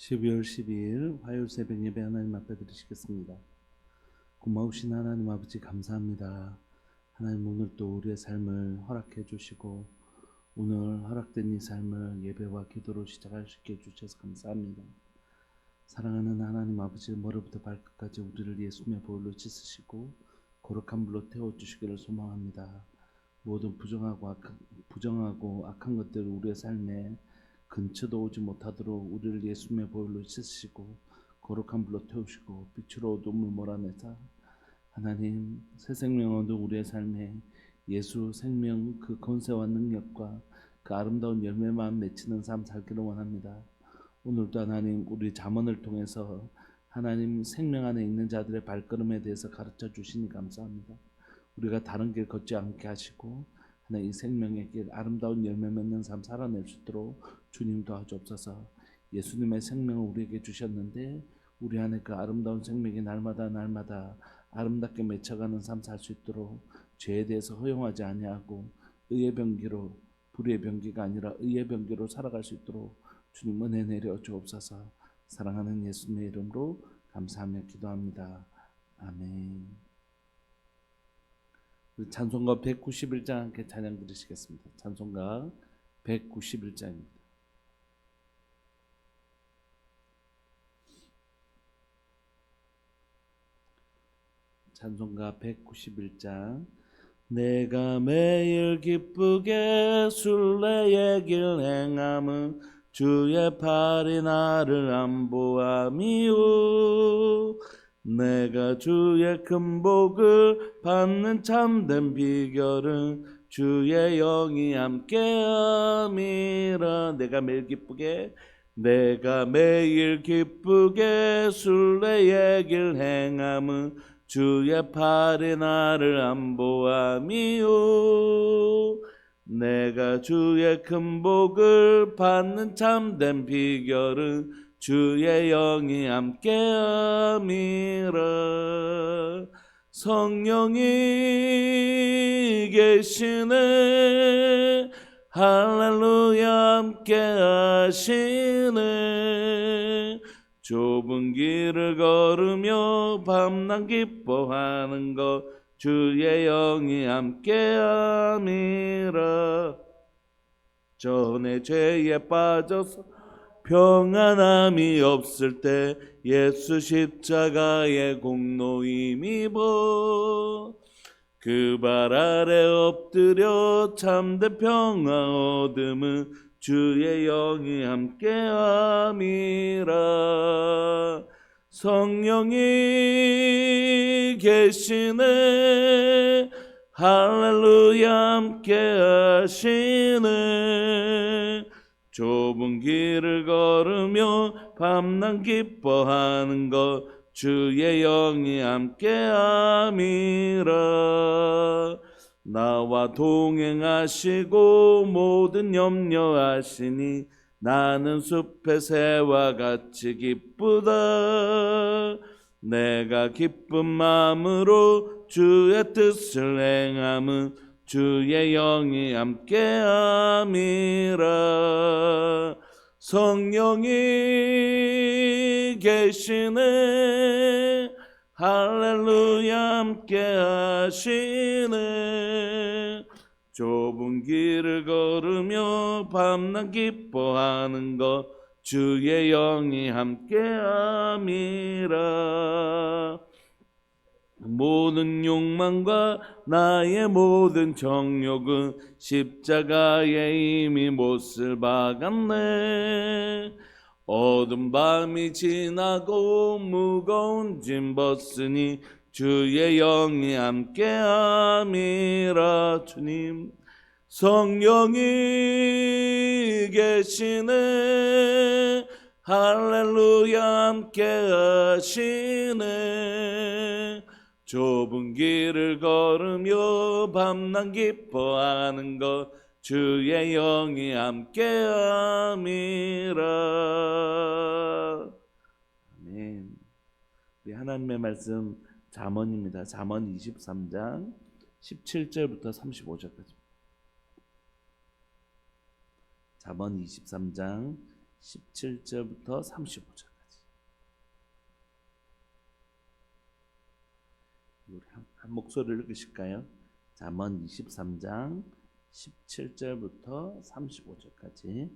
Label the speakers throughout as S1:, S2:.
S1: 12월 12일 화요일 새벽 예배 하나님 앞에 드리시겠습니다. 고마우신 하나님 아버지 감사합니다. 하나님 오늘 또 우리의 삶을 허락해 주시고 오늘 허락된 이 삶을 예배와 기도로 시작할 수 있게 해주셔서 감사합니다. 사랑하는 하나님 아버지 머리부터 발끝까지 우리를 예수님의 보혈로 씻으시고 거룩한 불로 태워주시기를 소망합니다. 모든 부정하고 악한 것들 우리의 삶에 근처도 오지 못하도록 우리를 예수님의 보혈로 씻으시고 거룩한 불로 태우시고 빛으로 어둠을 몰아내사 하나님 새 생명 얻은 우리의 삶에 예수 생명 그 권세와 능력과 그 아름다운 열매만 맺히는 삶 살기를 원합니다. 오늘도 하나님 우리 잠언을 통해서 하나님 생명 안에 있는 자들의 발걸음에 대해서 가르쳐 주시니 감사합니다. 우리가 다른 길 걷지 않게 하시고 하나님 이 생명의 길 아름다운 열매 맺는 삶 살아낼 수 있도록 주님 도와주옵소서. 예수님의 생명을 우리에게 주셨는데 우리 안에 그 아름다운 생명이 날마다 아름답게 맺혀가는 삶 살 수 있도록 죄에 대해서 허용하지 아니하고 의의 병기로 불의의 병기가 아니라 의의 병기로 살아갈 수 있도록 주님 은혜 내려 주옵소서. 사랑하는 예수님의 이름으로 감사하며 기도합니다. 아멘. 찬송가 191장 함께 찬양 드리시겠습니다. 찬송가 191장입니다. 찬송가 191장. 내가 매일 기쁘게 순례의 길 행함은 주의 팔이 나를 안보함이요 내가 주의 큰 복을 받는 참된 비결은 주의 영이 함께함이라. 내가 매일 기쁘게 순례의 길 행함은 주의 팔이 나를 안보함이요 내가 주의 큰 복을 받는 참된 비결은 주의 영이 함께함이라. 성령이 계시네 할렐루야 함께하시네. 좁은 길을 걸으며 밤낮 기뻐하는 것 주의 영이 함께함이라. 전에 죄에 빠져서 평안함이 없을 때 예수 십자가의 공로 힘입어 그 발 아래 엎드려 참된 평화 얻음은 주의 영이 함께함이라. 성령이 계시네 할렐루야 함께하시네. 좁은 길을 걸으며 밤낮 기뻐하는 것 주의 영이 함께함이라. 나와 동행하시고 모든 염려하시니 나는 숲의 새와 같이 기쁘다. 내가 기쁜 마음으로 주의 뜻을 행함은 주의 영이 함께함이라. 성령이 계시네 할렐루야 함께하시네. 좁은 길을 걸으며 밤낮 기뻐하는 것 주의 영이 함께함이라. 모든 욕망과 나의 모든 정욕은 십자가에 이미 못을 박았네. 어두운 밤이 지나고 무거운 짐 벗으니 주의 영이 함께함이라. 주님 성령이 계시네 할렐루야 함께하시네. 좁은 길을 걸으며 밤낮 기뻐하는 것 주의 영이 함께함이라. 아멘. 우리 하나님의 말씀 잠언입니다. 잠언 23장 17절부터 35절까지. 잠언 23장 17절부터 35절까지. 우리 한 목소리를 읽으실까요? 잠언 23장 17절부터 35절까지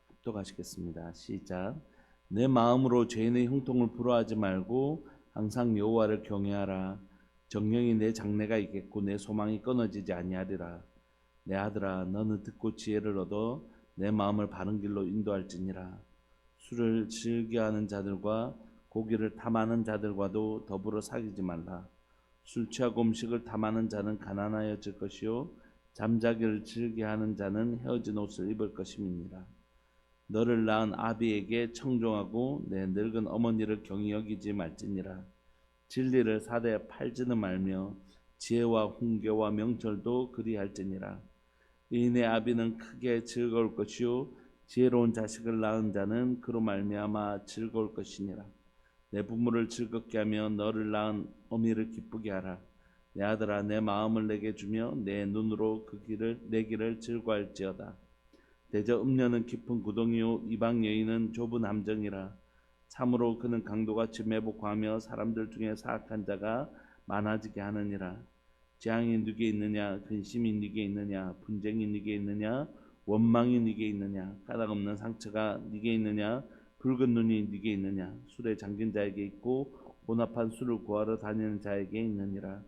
S1: 합독하시겠습니다. 시작. 내 마음으로 죄인의 형통을 부러워하지 말고 항상 여호와를 경외하라. 정령이 내 장래가 있겠고 내 소망이 끊어지지 아니하리라. 내 아들아, 너는 듣고 지혜를 얻어 내 마음을 바른 길로 인도할지니라. 술을 즐겨하는 자들과 고기를 탐하는 자들과도 더불어 사귀지 말라. 술 취하고 음식을 탐하는 자는 가난하여질 것이요 잠자기를 즐겨하는 자는 헤어진 옷을 입을 것임이니라. 너를 낳은 아비에게 청종하고 내 늙은 어머니를 경히 여기지 말지니라. 진리를 사대에 팔지는 말며 지혜와 훈계와 명철도 그리할지니라. 의인의 아비는 크게 즐거울 것이요 지혜로운 자식을 낳은 자는 그로 말미암아 즐거울 것이니라. 내 부모를 즐겁게 하며 너를 낳은 어미를 기쁘게 하라. 내 아들아, 내 마음을 내게 주며 내 눈으로 내 길을 즐거할지어다. 대저 음녀는 깊은 구덩이요 이방 여인은 좁은 함정이라. 참으로 그는 강도같이 매복하며 사람들 중에 사악한 자가 많아지게 하느니라. 재앙이 네게 있느냐, 근심이 네게 있느냐, 분쟁이 네게 있느냐, 원망이 네게 있느냐, 까닭없는 상처가 네게 있느냐, 붉은 눈이 네게 있느냐. 술에 잠긴 자에게 있고 혼합한 술을 구하러 다니는 자에게 있느니라.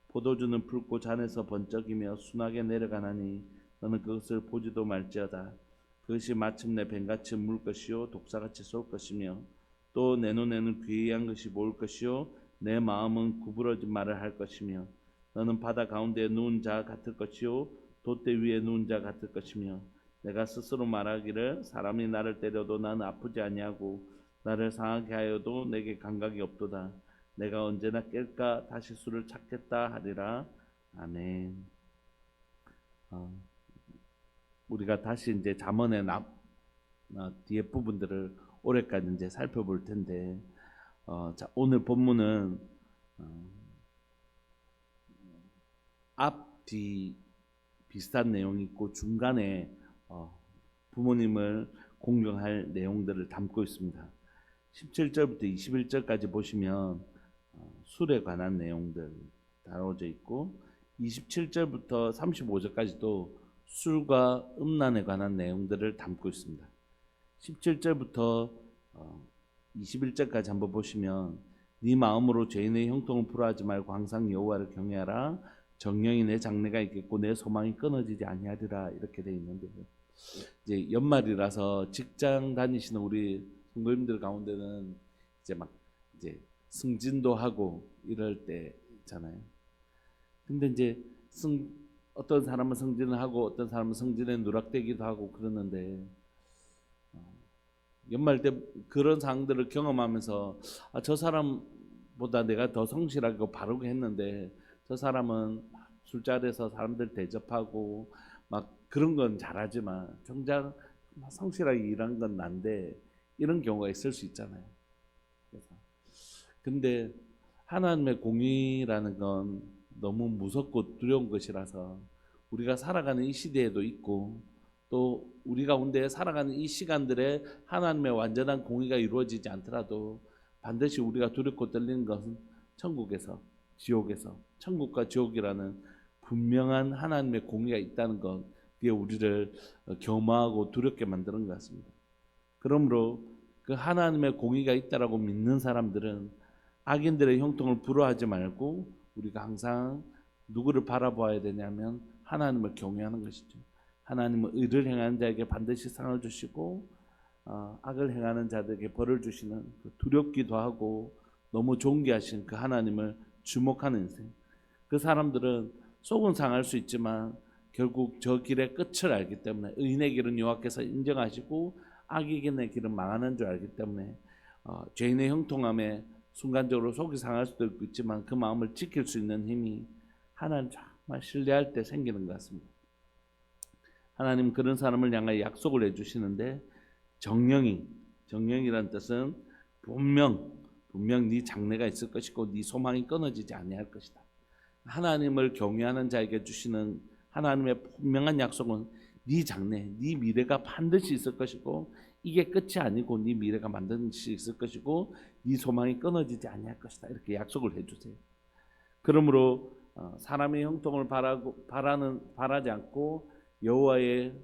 S1: 포도주는 붉고 잔에서 번쩍이며 순하게 내려가나니 너는 그것을 보지도 말지어다. 그것이 마침내 뱀같이 물 것이요 독사같이 쏠 것이며 또 내 눈에는 괴이한 것이 보일 것이요 내 마음은 구부러진 말을 할 것이며 너는 바다 가운데 누운 자 같을 것이요 돛대 위에 누운 자 같을 것이며 내가 스스로 말하기를 사람이 나를 때려도 나는 아프지 아니하고 나를 상하게 하여도 내게 감각이 없도다. 내가 언제나 깰까 다시 술을 찾겠다 하리라. 아멘. 우리가 다시 이제 잠언의 뒤에 부분들을 올해까지 이제 살펴볼 텐데, 자, 오늘 본문은 앞뒤 비슷한 내용이 있고 중간에 부모님을 공경할 내용들을 담고 있습니다. 17절부터 21절까지 보시면 술에 관한 내용들 다뤄져 있고 27절부터 35절까지도 술과 음란에 관한 내용들을 담고 있습니다. 17절부터 21절까지 한번 보시면 네 마음으로 죄인의 형통을 부러워하지 말고 항상 여호와를 경외하라. 정령이 내 장래가 있겠고 내 소망이 끊어지지 아니하리라. 이렇게 되어 있는데요. 이제 연말이라서 직장 다니시는 우리 성도님들 가운데는 이제 승진도 하고 이럴 때잖아요. 근데 이제 어떤 사람은 승진을 하고 어떤 사람은 승진에 누락되기도 하고 그러는데 연말 때 그런 상황들을 경험하면서 저 사람보다 내가 더 성실하고 바르고 했는데 저 사람은 술자리에서 사람들 대접하고 막 그런 건 잘하지만 정작 성실하게 일한 건 난데 이런 경우가 있을 수 있잖아요. 그래서 근데 하나님의 공의라는 건 너무 무섭고 두려운 것이라서 우리가 살아가는 이 시대에도 있고 또 우리 가운데 살아가는 이 시간들에 하나님의 완전한 공의가 이루어지지 않더라도 반드시 우리가 두렵고 떨리는 것은 천국에서 지옥에서 천국과 지옥이라는 분명한 하나님의 공의가 있다는 것, 그게 우리를 겸허하고 두렵게 만드는 것 같습니다. 그러므로 그 하나님의 공의가 있다라고 믿는 사람들은 악인들의 형통을 부러워하지 말고 우리가 항상 누구를 바라보아야 되냐면 하나님을 경외하는 것이죠. 하나님은 의를 행하는 자에게 반드시 상을 주시고 악을 행하는 자들에게 벌을 주시는 그 두렵기도 하고 너무 존귀하신 그 하나님을 주목하는 인생. 그 사람들은 속은 상할 수 있지만 결국 저 길의 끝을 알기 때문에 의인의 길은 여호와께서 인정하시고 악인의 길은 망하는 줄 알기 때문에 죄인의 형통함에 순간적으로 속이 상할 수도 있지만 그 마음을 지킬 수 있는 힘이 하나님 정말 신뢰할 때 생기는 것 같습니다. 하나님 그런 사람을 향하여 약속을 해주시는데 정령이라는 뜻은 분명 네 장래가 있을 것이고 네 소망이 끊어지지 아니할 것이다. 하나님을 경외하는 자에게 주시는 하나님의 분명한 약속은 네 장래, 네 미래가 반드시 있을 것이고 이게 끝이 아니고 네 미래가 만드는 것이 있을 것이고 네 소망이 끊어지지 아니할 것이다. 이렇게 약속을 해주세요. 그러므로 사람의 형통을 바라지 않고 여호와의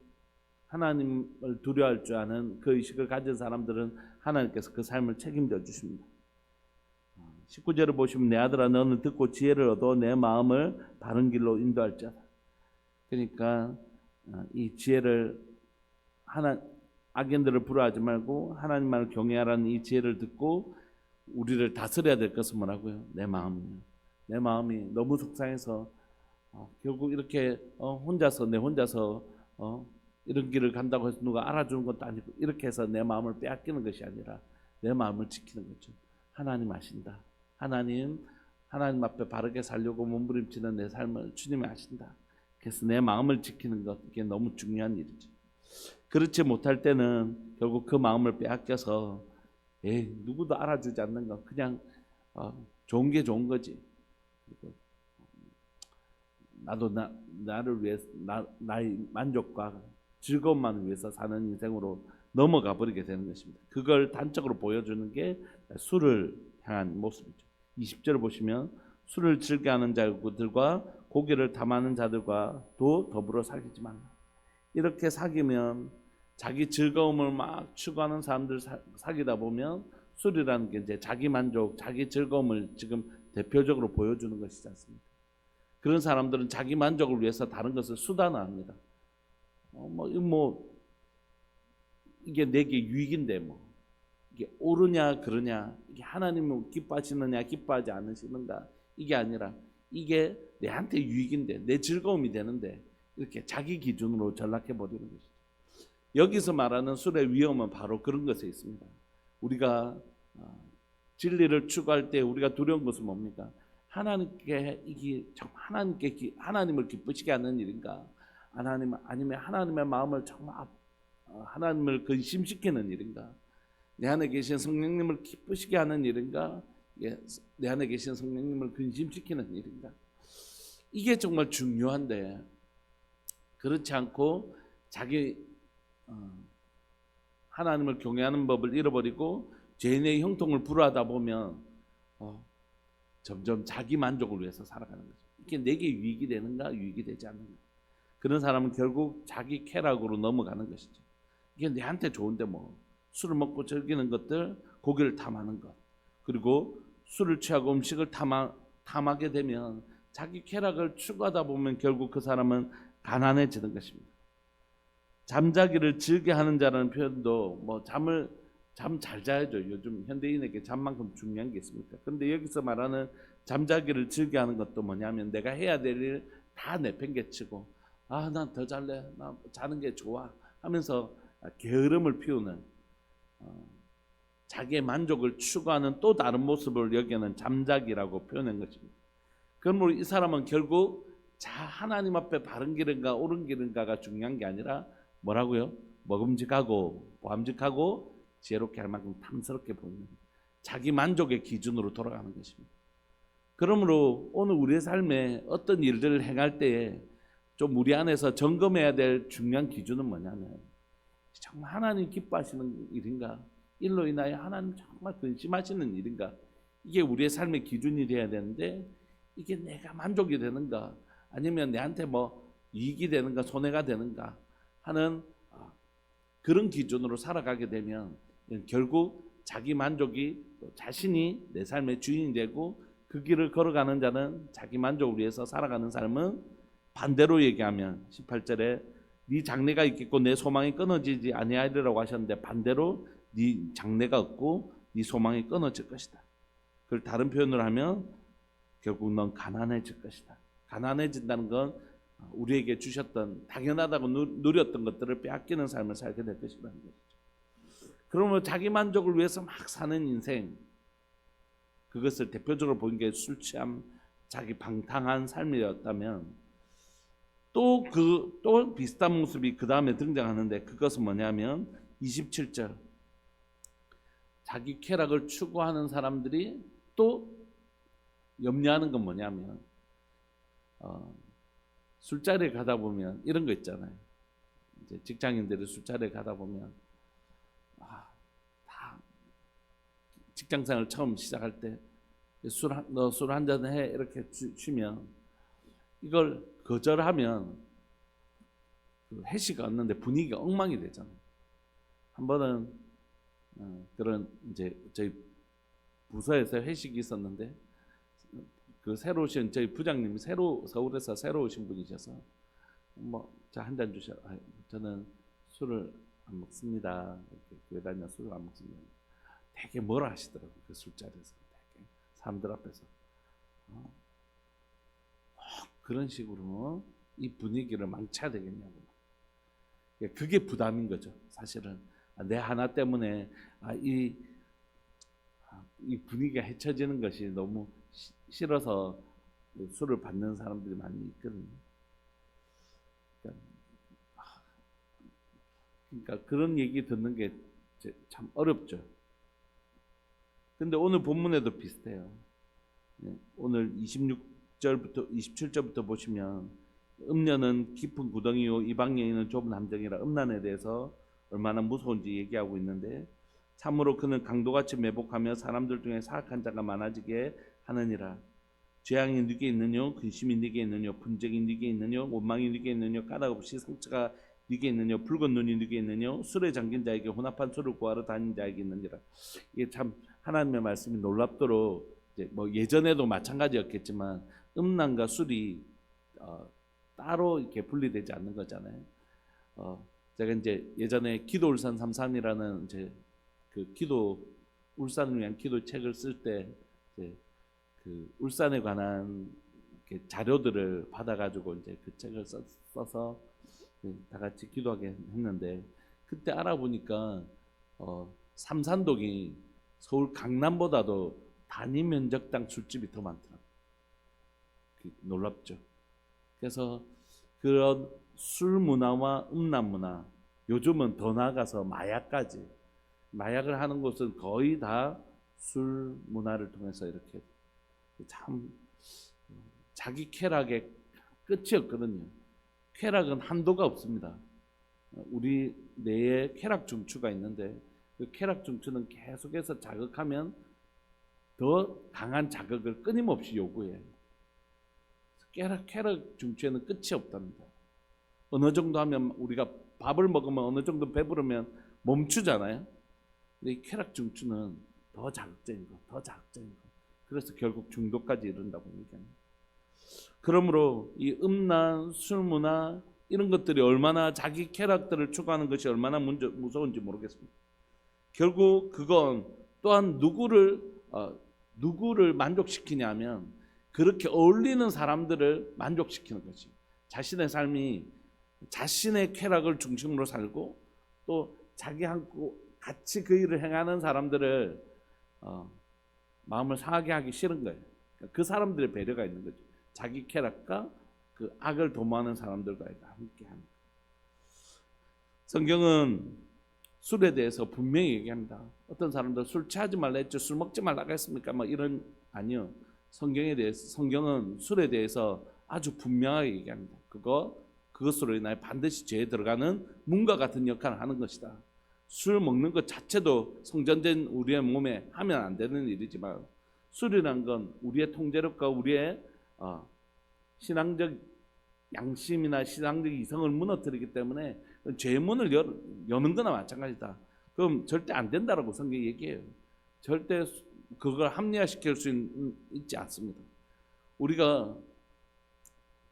S1: 하나님을 두려워할 줄 아는 그 의식을 가진 사람들은 하나님께서 그 삶을 책임져 주십니다. 19절을 보시면 내 아들아 너는 듣고 지혜를 얻어 내 마음을 바른 길로 인도할 자다. 그러니까 이 지혜를 악인들을 부러워하지 말고 하나님만을 경외하라는 이 지혜를 듣고 우리를 다스려야 될 것은 뭐라고요? 내 마음이요. 내 마음이 너무 속상해서 결국 이렇게 혼자서 이런 길을 간다고 해서 누가 알아주는 것도 아니고 이렇게 해서 내 마음을 빼앗기는 것이 아니라 내 마음을 지키는 거죠. 하나님 아신다. 하나님 앞에 바르게 살려고 몸부림치는 내 삶을 주님이 아신다. 그래서 내 마음을 지키는 것, 이게 너무 중요한 일이죠. 그렇지 못할 때는 결국 그 마음을 빼앗겨서 누구도 알아주지 않는 거 그냥 좋은 게 좋은 거지. 나도 나를 위해 나의 만족과 즐거움만을 위해서 사는 인생으로 넘어가 버리게 되는 것입니다. 그걸 단적으로 보여주는 게 술을 향한 모습이죠. 20절을 보시면 술을 즐겨하는 자들과 고기를 탐하는 자들과도 더불어 사귀지 말라. 이렇게 사귀면 자기 즐거움을 막 추구하는 사람들 사귀다 보면 술이라는 게 이제 자기 만족, 자기 즐거움을 지금 대표적으로 보여주는 것이지 않습니까? 그런 사람들은 자기 만족을 위해서 다른 것을 수단화합니다. 이게 내게 유익인데 이게 옳으냐 그러냐, 이게 하나님은 기뻐하시느냐 기뻐하지 않으시는가, 이게 아니라 이게 내한테 유익인데 내 즐거움이 되는데 이렇게 자기 기준으로 전락해 버리는 것이죠. 여기서 말하는 술의 위험은 바로 그런 것에 있습니다. 우리가 진리를 추구할 때 우리가 두려운 것은 뭡니까? 하나님을 기쁘시게 하는 일인가? 아니면 하나님의 마음을 정말 하나님을 근심시키는 일인가? 내 안에 계신 성령님을 기쁘시게 하는 일인가? 내 안에 계신 성령님을 근심시키는 일인가? 이게 정말 중요한데 그렇지 않고 자기 하나님을 경외하는 법을 잃어버리고 죄인의 형통을 불허하다 보면 점점 자기 만족을 위해서 살아가는 거죠. 이게 내게 유익이 되는가 유익이 되지 않는가. 그런 사람은 결국 자기 쾌락으로 넘어가는 것이죠. 이게 내한테 좋은데 술을 먹고 즐기는 것들, 고기를 탐하는 것, 그리고 술을 취하고 음식을 탐하게 되면 자기 쾌락을 추구하다 보면 결국 그 사람은 가난해지는 것입니다. 잠자기를 즐겨 하는 자라는 표현도 잠 잘 자야죠. 요즘 현대인에게 잠만큼 중요한 게 있습니까? 그런데 여기서 말하는 잠자기를 즐겨 하는 것도 뭐냐면 내가 해야 될 일 다 내팽개치고 난 더 잘래, 나 자는 게 좋아 하면서 게으름을 피우는 자기의 만족을 추구하는 또 다른 모습을 여기는 잠자기라고 표현한 것입니다. 그러므로 이 사람은 결국 하나님 앞에 바른 길인가 옳은 길인가가 중요한 게 아니라 뭐라고요? 먹음직하고 보암직하고 지혜롭게 할 만큼 탐스럽게 보이는 자기 만족의 기준으로 돌아가는 것입니다. 그러므로 오늘 우리의 삶에 어떤 일들을 행할 때에 좀 우리 안에서 점검해야 될 중요한 기준은 뭐냐면 정말 하나님 기뻐하시는 일인가? 일로 인하여 하나님 정말 근심하시는 일인가? 이게 우리의 삶의 기준이 되어야 되는데 이게 내가 만족이 되는가? 아니면 내한테 이익이 되는가? 손해가 되는가? 하는 그런 기준으로 살아가게 되면 결국 자기 만족이 자신이 내 삶의 주인이 되고 그 길을 걸어가는 자는 자기 만족을 위해서 살아가는 삶은 반대로 얘기하면 18절에 네 장래가 있겠고 내 소망이 끊어지지 아니하리라고 하셨는데 반대로 네 장래가 없고 네 소망이 끊어질 것이다. 그걸 다른 표현으로 하면 결국 넌 가난해질 것이다. 가난해진다는 건 우리에게 주셨던 당연하다고 누렸던 것들을 빼앗기는 삶을 살게 될 것이라는 거죠. 그러면 자기 만족을 위해서 막 사는 인생, 그것을 대표적으로 보인 게 술 취함, 자기 방탕한 삶이었다면 또 비슷한 모습이 그 다음에 등장하는데 그것은 뭐냐면 27절 자기 쾌락을 추구하는 사람들이 또 염려하는 건 뭐냐면 술자리에 가다 보면 이런 거 있잖아요. 이제 직장인들이 술자리에 가다 보면 직장생활 처음 시작할 때 너 술 한 잔 해 이렇게 주면 이걸 거절하면 그 회식 왔는데 분위기가 엉망이 되잖아요. 한 번은 그런 이제 저희 부서에서 회식이 있었는데 그 새로 오신 저희 부장님이 서울에서 새로 오신 분이셔서 뭐 자 한 잔 주셔. 저는 술을 안 먹습니다. 이렇게 교회 다니면 술을 안 먹습니다. 되게 뭐라 하시더라고요. 그 술자리에서 되게 사람들 앞에서 그런 식으로 이 분위기를 망쳐야 되겠냐고. 그게 부담인 거죠. 사실은 내 하나 때문에 이 분위기가 헤쳐지는 것이 너무 싫어서 술을 받는 사람들이 많이 있거든요. 그러니까 그런 얘기 듣는 게 참 어렵죠. 근데 오늘 본문에도 비슷해요. 오늘 26절부터 27절부터 보시면 음녀는 깊은 구덩이요 이방 여인은 좁은 함정이라 음란에 대해서 얼마나 무서운지 얘기하고 있는데 참으로 그는 강도같이 매복하며 사람들 중에 사악한 자가 많아지게 하느니라. 죄악이 네게 있느뇨 근심이 네게 있느뇨 분쟁이 네게 있느뇨 원망이 네게 있느뇨 까닭 없이 상처가 네게 있느뇨 붉은 눈이 네게 있느뇨 술에 잠긴 자에게 혼합한 술을 구하러 다니는 자에게 있느니라. 이게 참 하나님의 말씀이 놀랍도록 이제 뭐 예전에도 마찬가지였겠지만 음란과 술이 따로 이렇게 분리되지 않는 거잖아요. 제가 이제 예전에 기도울산 33이라는 이제 그 울산을 위한 기도 책을 쓸 때 이제 그 울산에 관한 자료들을 받아가지고 이제 그 책을 써서 다 같이 기도하게 했는데 그때 알아보니까 삼산동이 서울 강남보다도 단위 면적당 술집이 더 많더라고요. 놀랍죠. 그래서 그런 술 문화와 음란 문화, 요즘은 더 나아가서 마약까지, 마약을 하는 곳은 거의 다 술 문화를 통해서 이렇게 참 자기 쾌락의 끝이 없거든요. 쾌락은 한도가 없습니다. 우리 뇌에 쾌락 중추가 있는데 그 쾌락 중추는 계속해서 자극하면 더 강한 자극을 끊임없이 요구해요. 쾌락 중추에는 끝이 없답니다. 어느 정도 하면 우리가 밥을 먹으면 어느 정도 배부르면 멈추잖아요. 근데 이 쾌락 중추는 더 자극적인 거, 더 자극적인 거. 그래서 결국 중독까지 이른다고 얘기합니다. 그러므로 이 음란, 술 문화 이런 것들이 얼마나 자기 쾌락들을 추구하는 것이 얼마나 무서운지 모르겠습니다. 결국 그건 또한 누구를 만족시키냐면 그렇게 어울리는 사람들을 만족시키는 거지. 자신의 삶이 자신의 쾌락을 중심으로 살고 또 자기하고 같이 그 일을 행하는 사람들을 마음을 상하게 하기 싫은 거예요. 그 사람들의 배려가 있는 거죠. 자기 쾌락과 그 악을 도모하는 사람들과 함께 하는 거예요. 성경은 술에 대해서 분명히 얘기합니다. 어떤 사람들 술 취하지 말라 했죠. 술 먹지 말라고 했습니까? 뭐 이런 아니요. 성경은 술에 대해서 아주 분명하게 얘기합니다. 그것으로 인하여 반드시 죄에 들어가는 문과 같은 역할을 하는 것이다. 술 먹는 것 자체도 성전된 우리의 몸에 하면 안 되는 일이지만 술이란 건 우리의 통제력과 우리의 신앙적 양심이나 신앙적 이성을 무너뜨리기 때문에 죄의 문을 여는 거나 마찬가지다. 그럼 절대 안 된다라고 성경이 얘기해요. 절대 그걸 합리화시킬 수 있지 않습니다. 우리가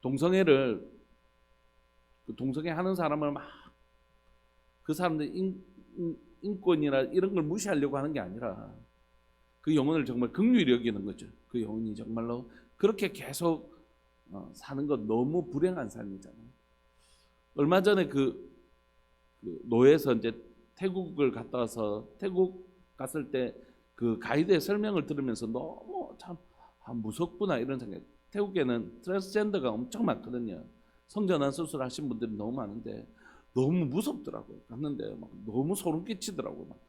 S1: 동성애 하는 사람을 막 그 사람들 인권이나 이런 걸 무시하려고 하는 게 아니라 그 영혼을 정말 긍휼히 여기는 거죠. 그 영혼이 정말로 그렇게 계속 사는 건 너무 불행한 삶이잖아요. 얼마 전에 그 노예에서 이제 태국을 갔다 와서 태국 갔을 때 그 가이드의 설명을 들으면서 너무 참 무섭구나 이런 생각. 태국에는 트랜스젠더가 엄청 많거든요. 성전환 수술하신 분들이 너무 많은데 너무 무섭더라고요. 갔는데 막 너무 소름 끼치더라고요. 막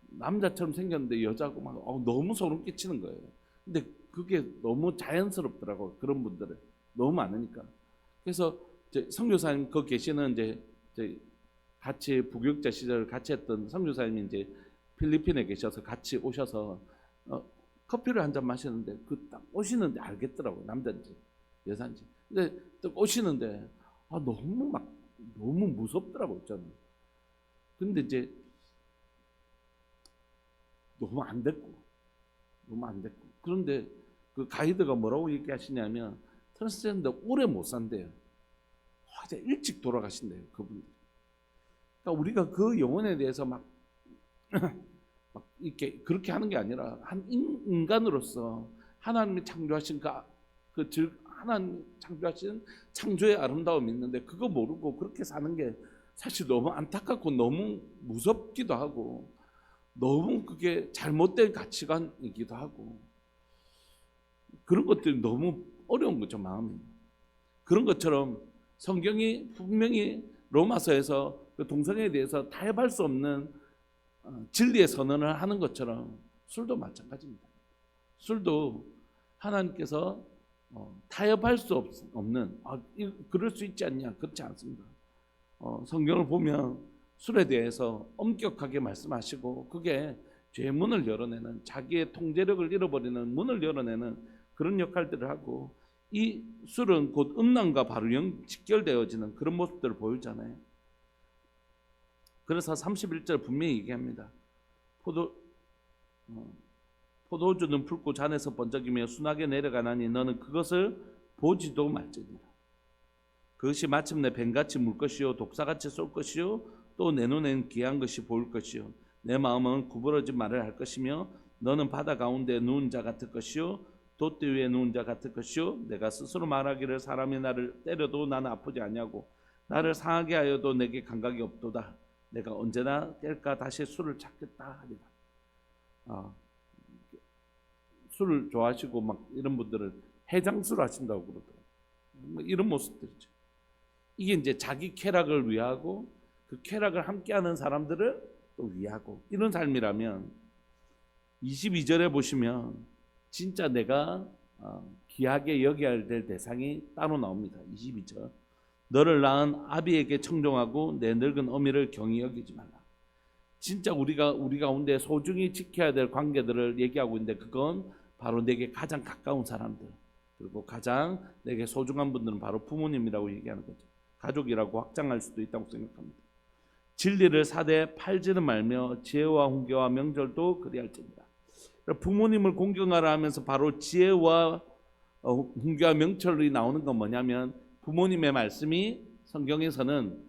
S1: 남자처럼 생겼는데 여자고 막 너무 소름 끼치는 거예요. 근데 그게 너무 자연스럽더라고요. 그런 분들은 너무 많으니까. 그래서 선교사님 그 계시는 이제 같이 부교육자 시절 같이 했던 선교사님이 이제 필리핀에 계셔서 같이 오셔서 커피를 한 잔 마시는데 그 딱 오시는데 알겠더라고요. 남자인지 여자인지. 근데 딱 오시는데 너무 무섭더라고요. 저는. 근데 이제 너무 안 됐고. 그런데 그 가이드가 뭐라고 얘기하시냐면 트랜스젠더 오래 못 산대요. 이제 일찍 돌아가신대요. 그분들. 그러니까 우리가 그 영혼에 대해서 막 이렇게 그렇게 하는 게 아니라 한 인간으로서 하나님이 창조하신 하나님 창조하신 창조의 아름다움이 있는데 그거 모르고 그렇게 사는 게 사실 너무 안타깝고 너무 무섭기도 하고 너무 그게 잘못된 가치관이기도 하고 그런 것들이 너무 어려운 거죠. 마음이. 그런 것처럼 성경이 분명히 로마서에서 그 동성애에 대해서 타협할 수 없는 진리의 선언을 하는 것처럼 술도 마찬가지입니다. 술도 하나님께서 타협할 수 없는 그럴 수 있지 않냐, 그렇지 않습니다. 성경을 보면 술에 대해서 엄격하게 말씀하시고 그게 죄의 문을 열어내는, 자기의 통제력을 잃어버리는 문을 열어내는 그런 역할들을 하고, 이 술은 곧 음란과 바로 직결되어지는 그런 모습들을 보이잖아요. 그래서 31절 분명히 얘기합니다. 포도주는 붉고 잔에서 번쩍이며 순하게 내려가나니 너는 그것을 보지도 말지니라. 그것이 마침내 뱀같이 물 것이요 독사같이 쏠 것이요 또 내 눈에는 귀한 것이 보일 것이요 내 마음은 구부러진 말을 할 것이며 너는 바다 가운데 누운 자 같을 것이요 돛대 위에 누운 자 같을 것이요 내가 스스로 말하기를 사람이 나를 때려도 나는 아프지 아니하고 나를 상하게 하여도 내게 감각이 없도다. 내가 언제나 깰까 다시 술을 찾겠다 하리라. 술을 좋아하시고 막 이런 분들은 해장술 하신다고 그러더라고요. 이런 모습들이죠. 이게 이제 자기 쾌락을 위하고 그 쾌락을 함께하는 사람들을 또 위하고 이런 삶이라면 22절에 보시면 진짜 내가 귀하게 여겨야 될 대상이 따로 나옵니다. 22절. 너를 낳은 아비에게 청종하고 내 늙은 어미를 경히 여기지 말라. 진짜 우리 가운데 소중히 지켜야 될 관계들을 얘기하고 있는데 그건 바로 내게 가장 가까운 사람들, 그리고 가장 내게 소중한 분들은 바로 부모님이라고 얘기하는 거죠. 가족이라고 확장할 수도 있다고 생각합니다. 진리를 사대 팔지는 말며 지혜와 훈계와 명절도 그리할지니라. 부모님을 공경하라 하면서 바로 지혜와 훈계와 명철이 나오는 건 뭐냐면 부모님의 말씀이 성경에서는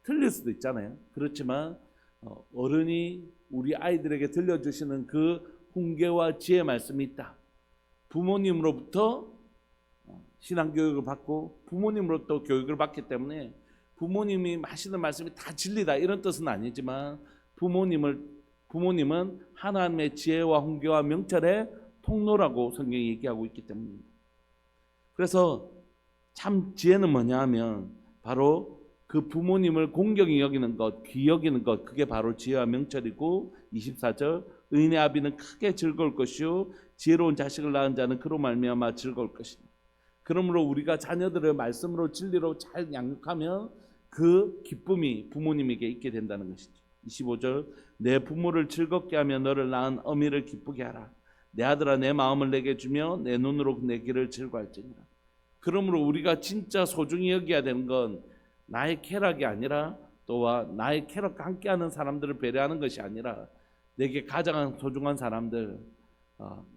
S1: 틀릴 수도 있잖아요. 그렇지만 어른이 우리 아이들에게 들려주시는 그 훈계와 지혜 말씀이 있다. 부모님으로부터 신앙교육을 받고 부모님으로부터 교육을 받기 때문에 부모님이 하시는 말씀이 다 진리다 이런 뜻은 아니지만 부모님은 하나님의 지혜와 훈계와 명철의 통로라고 성경이 얘기하고 있기 때문입니다. 그래서 참 지혜는 뭐냐 하면 바로 그 부모님을 공경히 여기는 것, 귀히 여기는 것, 그게 바로 지혜와 명철이고 24절 의인의 아비는 크게 즐거울 것이요 지혜로운 자식을 낳은 자는 그로 말미암아 즐거울 것이다. 그러므로 우리가 자녀들을 말씀으로 진리로 잘 양육하면 그 기쁨이 부모님에게 있게 된다는 것이죠. 25절 내 부모를 즐겁게 하며 너를 낳은 어미를 기쁘게 하라. 내 아들아 내 마음을 내게 주며 내 눈으로 내 길을 즐거워할지니라. 그러므로 우리가 진짜 소중히 여겨야 되는 건 나의 쾌락이 아니라 또한 나의 쾌락과 함께하는 사람들을 배려하는 것이 아니라 내게 가장 소중한 사람들,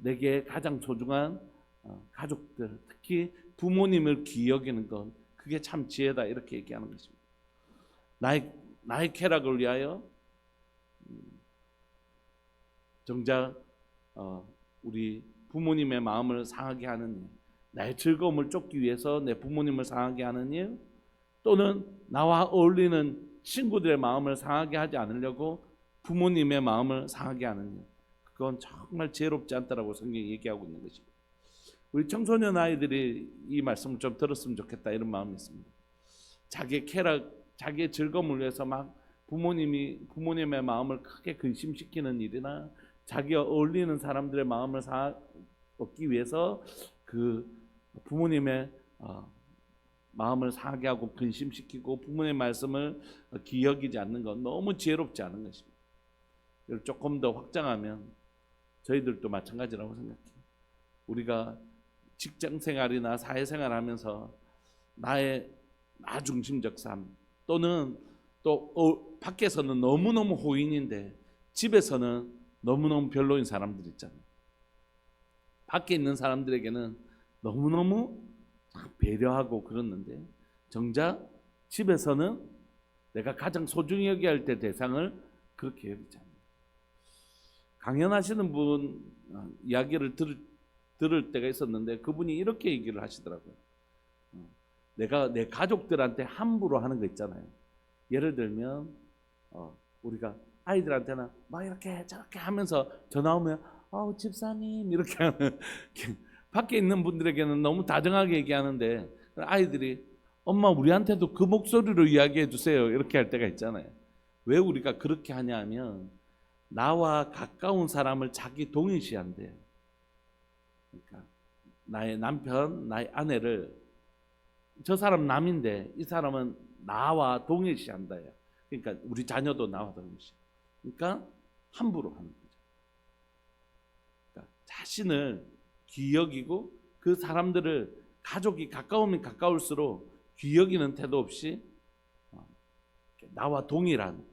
S1: 내게 가장 소중한 가족들, 특히 부모님을 귀히 여기는 것, 그게 참 지혜다 이렇게 얘기하는 것입니다. 나의 쾌락을 위하여 정작 우리 부모님의 마음을 상하게 하는 일, 나의 즐거움을 쫓기 위해서 내 부모님을 상하게 하는 일, 또는 나와 어울리는 친구들의 마음을 상하게 하지 않으려고 부모님의 마음을 상하게 하는 일, 그건 정말 지혜롭지 않다라고 성경이 얘기하고 있는 것입니다. 우리 청소년 아이들이 이 말씀을 좀 들었으면 좋겠다 이런 마음이 있습니다. 자기의 쾌락, 자기의 즐거움을 위해서 막 부모님의 마음을 크게 근심시키는 일이나 자기와 어울리는 사람들의 마음을 얻기 위해서 그 부모님의 마음을 상하게 하고 근심시키고 부모님의 말씀을 귀히 여기지 않는 건 너무 지혜롭지 않은 것입니다. 이걸 조금 더 확장하면 저희들도 마찬가지라고 생각해요. 우리가 직장 생활이나 사회 생활하면서 나의 나 중심적 삶, 또는 또 밖에서는 너무너무 호인인데 집에서는 너무너무 별로인 사람들 있잖아요. 밖에 있는 사람들에게는 너무너무 배려하고 그러는데 정작 집에서는 내가 가장 소중히 여겨야 할 때 대상을 그렇게 여기잖아요. 강연하시는 분 이야기를 들을 때가 있었는데 그분이 이렇게 얘기를 하시더라고요. 내가 내 가족들한테 함부로 하는 거 있잖아요. 예를 들면 우리가 아이들한테는 막 이렇게 저렇게 하면서 전화 오면 집사님 이렇게 하는 밖에 있는 분들에게는 너무 다정하게 얘기하는데 아이들이 엄마 우리한테도 그 목소리로 이야기해 주세요 이렇게 할 때가 있잖아요. 왜 우리가 그렇게 하냐 하면 나와 가까운 사람을 자기 동일시한대요. 그러니까 나의 남편, 나의 아내를 저 사람 남인데 이 사람은 나와 동일시한다요. 그러니까 우리 자녀도 나와 동일시. 그러니까 함부로 하는 거죠. 그러니까 자신을 귀히 여기고 그 사람들을 가족이 가까우면 가까울수록 귀히 여기는 태도 없이 나와 동일한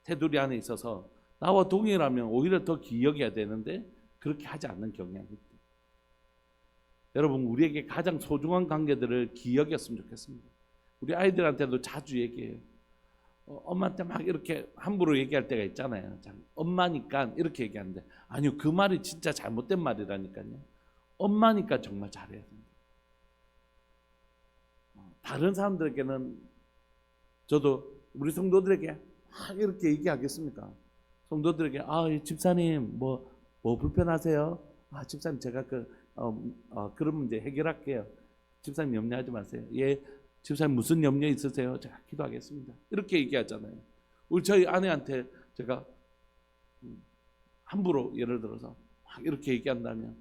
S1: 테두리 안에 있어서 나와 동일하면 오히려 더 귀히 여겨야 되는데 그렇게 하지 않는 경향이 있대요. 여러분 우리에게 가장 소중한 관계들을 귀히 여겼으면 좋겠습니다. 우리 아이들한테도 자주 얘기해요. 엄마한테 막 이렇게 함부로 얘기할 때가 있잖아요. 엄마니까 이렇게 얘기하는데 아니요 그 말이 진짜 잘못된 말이라니까요. 엄마니까 정말 잘해야 됩니다. 다른 사람들에게는 저도 우리 성도들에게 막 이렇게 얘기하겠습니까? 성도들에게 집사님 뭐 불편하세요? 집사님 제가 그런 문제 해결할게요. 집사님 염려하지 마세요. 예, 집사님 무슨 염려 있으세요? 제가 기도하겠습니다. 이렇게 얘기하잖아요. 우리 저희 아내한테 제가 함부로 예를 들어서 막 이렇게 얘기한다면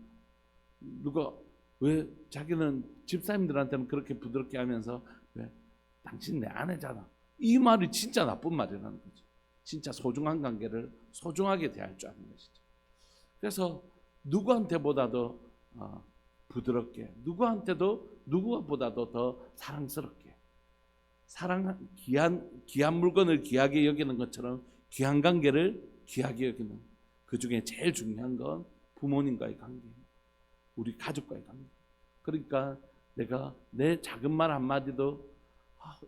S1: 누가 왜 자기는 집사님들한테는 그렇게 부드럽게 하면서 왜 당신 내 아내잖아. 이 말이 진짜 나쁜 말이라는 거죠. 진짜 소중한 관계를 소중하게 대할 줄 아는 것이죠. 그래서 누구한테보다도 부드럽게, 누구보다도 더 사랑스럽게, 귀한 물건을 귀하게 여기는 것처럼 귀한 관계를 귀하게 여기는 그 중에 제일 중요한 건 부모님과의 관계, 우리 가족과의 관계. 그러니까 내가 내 작은 말 한마디도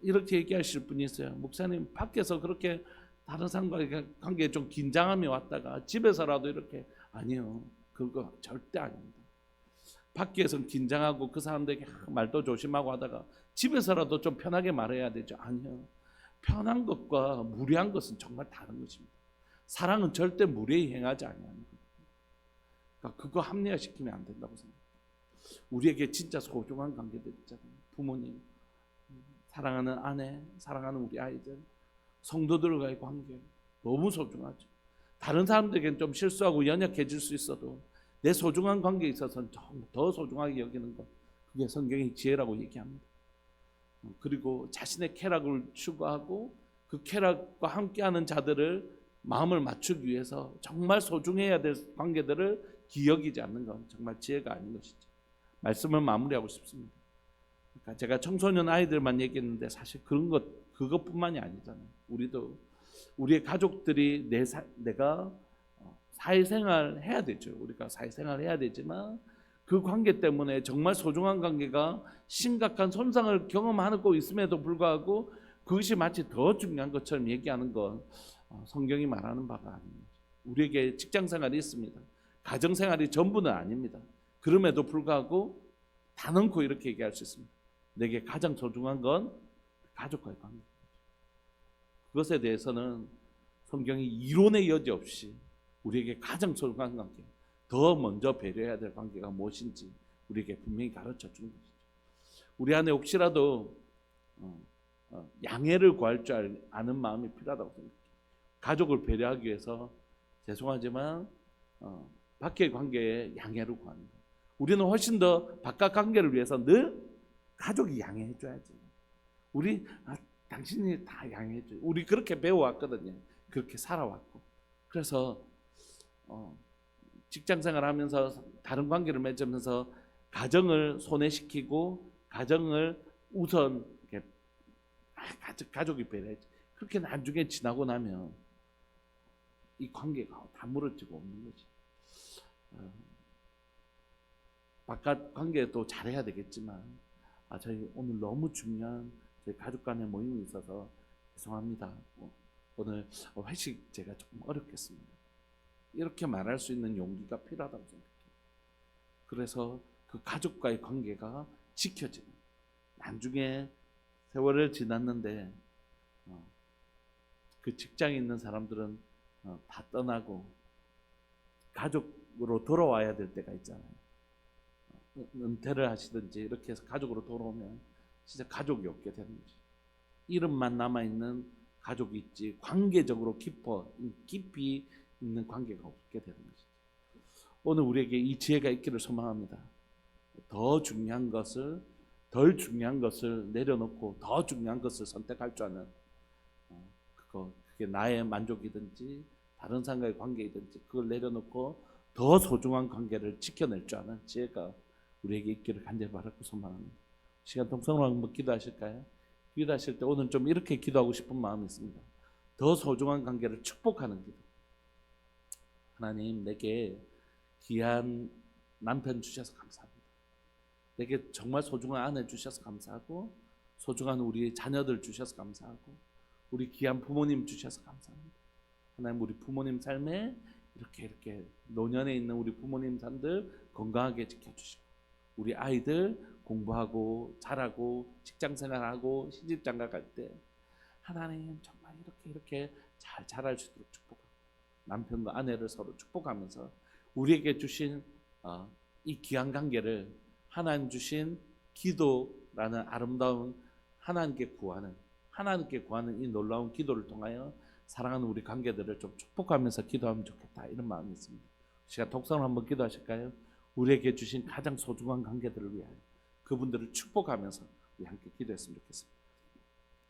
S1: 이렇게 얘기하실 분이 있어요. 목사님 밖에서 그렇게 다른 사람과의 관계에 좀 긴장함이 왔다가 집에서라도 이렇게 아니요. 그거 절대 아닙니다. 밖에서는 긴장하고 그 사람들에게 말도 조심하고 하다가 집에서라도 좀 편하게 말해야 되죠. 아니요. 편한 것과 무례한 것은 정말 다른 것입니다. 사랑은 절대 무례히 행하지 아니하는 거예요. 그러니까 그거 합리화시키면 안 된다고 생각해요. 우리에게 진짜 소중한 관계들 있잖아요. 부모님, 사랑하는 아내, 사랑하는 우리 아이들, 성도들과의 관계 너무 소중하죠. 다른 사람들에게는 좀 실수하고 연약해질 수 있어도 내 소중한 관계에 있어서는 좀 더 소중하게 여기는 것, 그게 성경의 지혜라고 얘기합니다. 그리고 자신의 쾌락을 추구하고 그 쾌락과 함께하는 자들을 마음을 맞추기 위해서 정말 소중해야 될 관계들을 기여기지 않는 건 정말 지혜가 아닌 것이죠. 말씀을 마무리하고 싶습니다. 그러니까 제가 청소년 아이들만 얘기했는데 사실 그것뿐만이 아니잖아요. 우리의 가족들이 내가 사회생활 해야 되죠. 우리가 사회생활 해야 되지만 그 관계 때문에 정말 소중한 관계가 심각한 손상을 경험하고 있음에도 불구하고 그것이 마치 더 중요한 것처럼 얘기하는 건 성경이 말하는 바가 아닙니다. 우리에게 직장생활이 있습니다. 가정생활이 전부는 아닙니다. 그럼에도 불구하고 단언코 이렇게 얘기할 수 있습니다. 내게 가장 소중한 건 가족과의 관계. 그것에 대해서는 성경이 이론의 여지 없이 우리에게 가장 소중한 관계, 더 먼저 배려해야 될 관계가 무엇인지 우리에게 분명히 가르쳐 주는 것이죠. 우리 안에 혹시라도 양해를 구할 줄 아는 마음이 필요하다고 생각해요. 가족을 배려하기 위해서 죄송하지만 밖의 관계에 양해를 구하는 거예요. 우리는 훨씬 더 바깥 관계를 위해서 늘 가족이 양해해 줘야지. 당신이 다 양해해 줘요. 우리 그렇게 배워왔거든요. 그렇게 살아왔고. 그래서 직장 생활하면서 다른 관계를 맺으면서 가정을 손해시키고 가정을 우선 이렇게 가족이 배려했지. 그렇게 나중에 지나고 나면 이 관계가 다 무너지고 없는 거지. 바깥 관계도 잘해야 되겠지만 저희 오늘 너무 중요한 저희 가족 간의 모임이 있어서 죄송합니다. 오늘 회식 제가 조금 어렵겠습니다. 이렇게 말할 수 있는 용기가 필요하다고 생각해요. 그래서 그 가족과의 관계가 지켜지는, 나중에 세월을 지났는데 그 직장에 있는 사람들은 다 떠나고 가족으로 돌아와야 될 때가 있잖아요. 은퇴를 하시든지 이렇게 해서 가족으로 돌아오면 진짜 가족이 없게 되는 거지. 이름만 남아있는 가족이 있지 관계적으로 깊이 있는 관계가 없게 되는 거지. 오늘 우리에게 이 지혜가 있기를 소망합니다. 덜 중요한 것을 내려놓고 더 중요한 것을 선택할 줄 아는 그게 나의 만족이든지 다른 사람과의 관계이든지 그걸 내려놓고 더 소중한 관계를 지켜낼 줄 아는 지혜가 우리에게 있기를 간절히 바라고 소망합니다. 시간 동성으로 한번 기도하실까요? 기도하실 때 오늘 좀 이렇게 기도하고 싶은 마음이 있습니다. 더 소중한 관계를 축복하는 기도. 하나님, 내게 귀한 남편 주셔서 감사합니다. 내게 정말 소중한 아내 주셔서 감사하고 소중한 우리 자녀들 주셔서 감사하고 우리 귀한 부모님 주셔서 감사합니다. 하나님, 우리 부모님 삶에 이렇게 노년에 있는 우리 부모님 삶들 건강하게 지켜주시고 우리 아이들 공부하고 잘하고 직장생활하고 시집장가 갈 때 하나님 정말 이렇게 잘 자랄 수 있도록 축복하고 남편과 아내를 서로 축복하면서 우리에게 주신 이 귀한 관계를 하나님 주신 기도라는 아름다운 하나님께 구하는 이 놀라운 기도를 통하여 사랑하는 우리 관계들을 좀 축복하면서 기도하면 좋겠다, 이런 마음이 있습니다. 시간 독서를 한번 기도하실까요? 우리에게 주신 가장 소중한 관계들을 위하여 그분들을 축복하면서 우리 함께 기도했으면 좋겠습니다.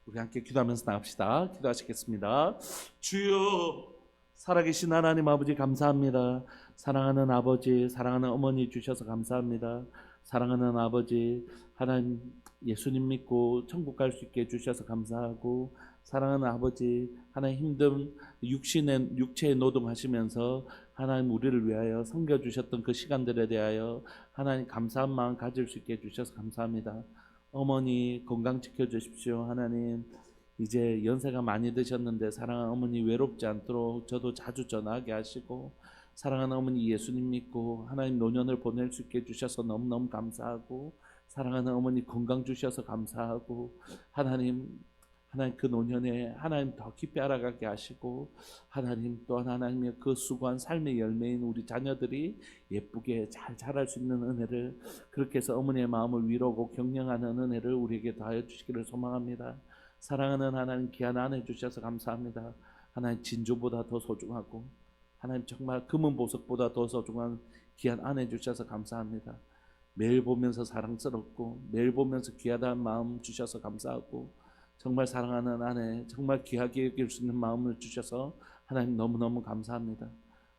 S1: 우리 함께 기도하면서 나갑시다. 기도하시겠습니다. 주여, 살아계신 하나님 아버지 감사합니다. 사랑하는 아버지, 사랑하는 어머니 주셔서 감사합니다. 사랑하는 아버지, 하나님 예수님 믿고 천국 갈 수 있게 해주셔서 감사하고, 사랑하는 아버지, 하나님 힘든 육체에 노동하시면서 하나님 우리를 위하여 섬겨주셨던 그 시간들에 대하여 하나님 감사한 마음 가질 수 있게 해주셔서 감사합니다. 어머니 건강 지켜주십시오. 하나님, 이제 연세가 많이 드셨는데 사랑하는 어머니 외롭지 않도록 저도 자주 전화하게 하시고, 사랑하는 어머니 예수님 믿고 하나님 노년을 보낼 수 있게 해주셔서 너무너무 감사하고, 사랑하는 어머니 건강 주셔서 감사하고, 하나님 그 노년에 하나님 더 깊이 알아가게 하시고, 하나님 또한 하나님의 그 수고한 삶의 열매인 우리 자녀들이 예쁘게 잘 자랄 수 있는 은혜를, 그렇게 해서 어머니의 마음을 위로하고 격려하는 은혜를 우리에게 더하여 주시기를 소망합니다. 사랑하는 하나님 귀한 아내 주셔서 감사합니다. 하나님 진주보다 더 소중하고 하나님 정말 금은 보석보다 더 소중한 귀한 아내 주셔서 감사합니다. 매일 보면서 사랑스럽고 매일 보면서 귀하다는 마음 주셔서 감사하고, 정말 사랑하는 아내 정말 귀하게 여길 수 있는 마음을 주셔서 하나님 너무너무 감사합니다.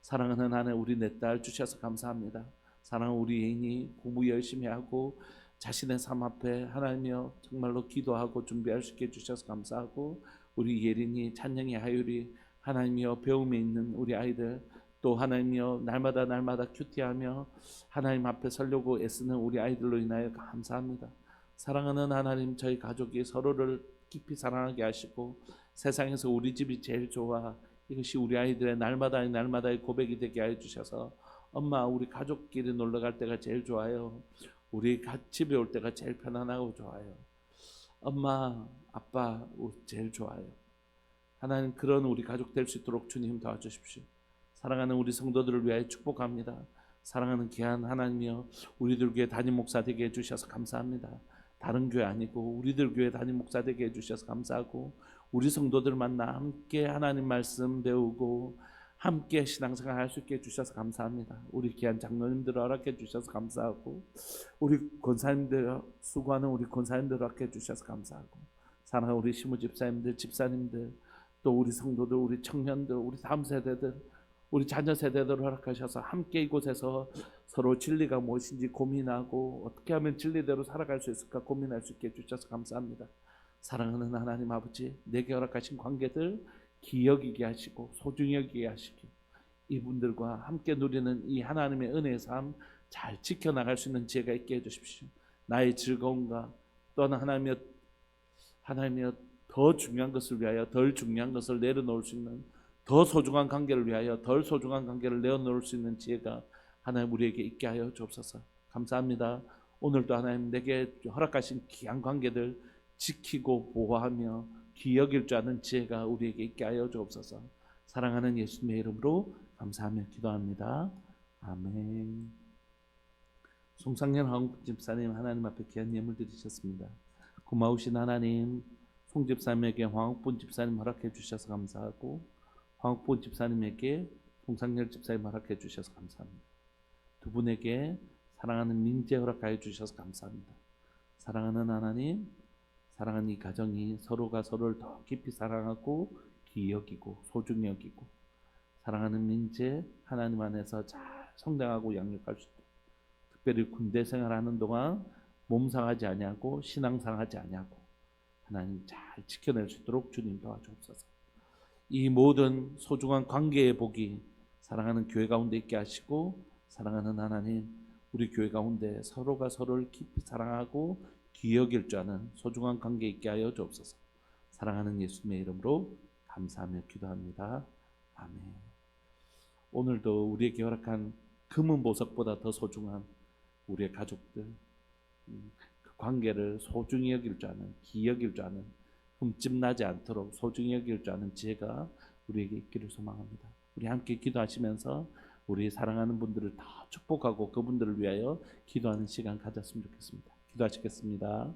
S1: 사랑하는 아내 우리 내 딸 주셔서 감사합니다. 사랑하는 우리 애인이 공부 열심히 하고 자신의 삶 앞에 하나님이여 정말로 기도하고 준비할 수 있게 해주셔서 감사하고, 우리 예린이, 찬영이, 하율이 하나님이여 배움에 있는 우리 아이들, 또 하나님이여 날마다 큐티하며 하나님 앞에 서려고 애쓰는 우리 아이들로 인하여 감사합니다. 사랑하는 하나님, 저희 가족이 서로를 깊이 사랑하게 하시고 세상에서 우리 집이 제일 좋아, 이것이 우리 아이들의 날마다의 고백이 되게 하여 주셔서, 엄마 우리 가족끼리 놀러 갈 때가 제일 좋아요. 우리 집에 올 때가 제일 편안하고 좋아요. 엄마 아빠 제일 좋아요. 하나님 그런 우리 가족 될 수 있도록 주님 도와주십시오. 사랑하는 우리 성도들을 위하여 축복합니다. 사랑하는 귀한 하나님이여 우리들 교회 담임 목사 되게 해주셔서 감사합니다. 다른 교회 아니고 우리들 교회 담임 목사 되게 해주셔서 감사하고, 우리 성도들 만나 함께 하나님 말씀 배우고 함께 신앙생활 할 수 있게 해주셔서 감사합니다. 우리 귀한 장로님들 허락해 주셔서 감사하고, 우리 권사님들 수고하는 우리 권사님들 허락해 주셔서 감사하고, 사랑하는 우리 시무집사님들 집사님들 또 우리 성도들, 우리 청년들, 우리 다음 세대들, 우리 자녀 세대들을 허락하셔서 함께 이곳에서 서로 진리가 무엇인지 고민하고 어떻게 하면 진리대로 살아갈 수 있을까 고민할 수 있게 해주셔서 감사합니다. 사랑하는 하나님 아버지, 내게 허락하신 관계들 기여기게 하시고 소중히 여기게 하시고 이분들과 함께 누리는 이 하나님의 은혜의 삶 잘 지켜나갈 수 있는 지혜가 있게 해주십시오. 나의 즐거움과 또한 하나님이여 더 중요한 것을 위하여 덜 중요한 것을 내려놓을 수 있는, 더 소중한 관계를 위하여 덜 소중한 관계를 내어놓을 수 있는 지혜가 하나님 우리에게 있게 하여 주옵소서. 감사합니다. 오늘도 하나님 내게 허락하신 귀한 관계들 지키고 보호하며 귀히 여길 줄 아는 지혜가 우리에게 있게 하여 주옵소서. 사랑하는 예수님의 이름으로 감사하며 기도합니다. 아멘. 송상현 황 집사님 하나님 앞에 귀한 예물 드리셨습니다. 고마우신 하나님, 송 집사님에게 황옥본 집사님 허락해 주셔서 감사하고 황옥본 집사님에게 송상열 집사님 허락해 주셔서 감사합니다. 두 분에게 사랑하는 민재 허락하여 주셔서 감사합니다. 사랑하는 하나님, 사랑하는 이 가정이 서로가 서로를 더 깊이 사랑하고 귀히 여기고 소중히 여기고 사랑하는 민재 하나님 안에서 잘 성장하고 양육할 수 있도록, 특별히 군대 생활하는 동안 몸 상하지 아니하고 신앙 상하지 아니하고 하나님 잘 지켜낼 수 있도록 주님 도와주옵소서. 이 모든 소중한 관계의 복이 사랑하는 교회 가운데 있게 하시고 사랑하는 하나님, 우리 교회 가운데 서로가 서로를 깊이 사랑하고 귀히 여길 줄 아는 소중한 관계 있게 하여 주옵소서. 사랑하는 예수님의 이름으로 감사하며 기도합니다. 아멘. 오늘도 우리에게 허락한 금은 보석보다 더 소중한 우리의 가족들, 그 관계를 소중히 여길 줄 아는, 귀히 여길 줄 아는, 흠집 나지 않도록 소중히 여길 줄 아는 지혜가 우리에게 있기를 소망합니다. 우리 함께 기도하시면서 우리 사랑하는 분들을 다 축복하고 그분들을 위하여 기도하는 시간 가졌으면 좋겠습니다. 기도하시겠습니다.